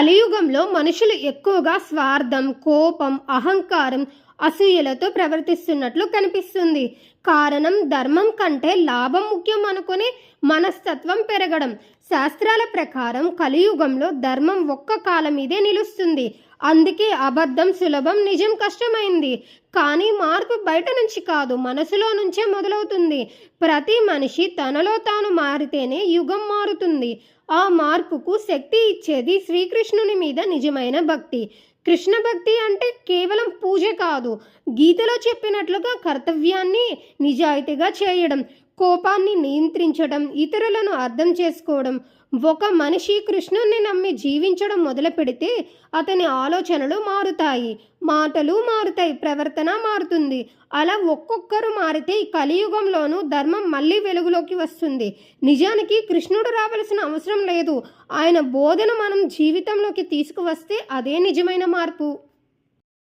కలియుగంలో మనుషులు ఎక్కువగా స్వార్థం, కోపం, అహంకారం, అసూయలతో ప్రవర్తిస్తున్నట్లు కనిపిస్తుంది. కారణం ధర్మం కంటే లాభం ముఖ్యం అనుకునే మనస్తత్వం పెరగడం. శాస్త్రాల ప్రకారం కలియుగంలో ధర్మం ఒక్క కాలం మీదే నిలుస్తుంది. అందుకే అబద్ధం సులభం, నిజం కష్టమైంది. కానీ మార్పు బయట నుంచి కాదు, మనసులో నుంచే మొదలవుతుంది. ప్రతి మనిషి తనలో తాను మారితేనే యుగం మారుతుంది. ఆ మార్పుకు శక్తి ఇచ్చేది శ్రీకృష్ణుని మీద నిజమైన భక్తి. కృష్ణ భక్తి అంటే కేవలం పూజ కాదు, గీతలో చెప్పినట్లుగా కర్తవ్యాన్ని నిజాయితీగా చేయడం, కోపాన్ని నియంత్రించడం, ఇతరులను అర్థం చేసుకోవడం. ఒక మనిషి కృష్ణుని నమ్మి జీవించడం మొదలు పెడితే అతని ఆలోచనలు మారుతాయి, మాటలు మారుతాయి, ప్రవర్తన మారుతుంది. అలా ఒక్కొక్కరు మారితే ఈ కలియుగంలోనూ ధర్మం మళ్ళీ వెలుగులోకి వస్తుంది. నిజానికి కృష్ణుడు రావాల్సిన అవసరం లేదు. ఆయన బోధన మనం జీవితంలోకి తీసుకువస్తే అదే నిజమైన మార్పు.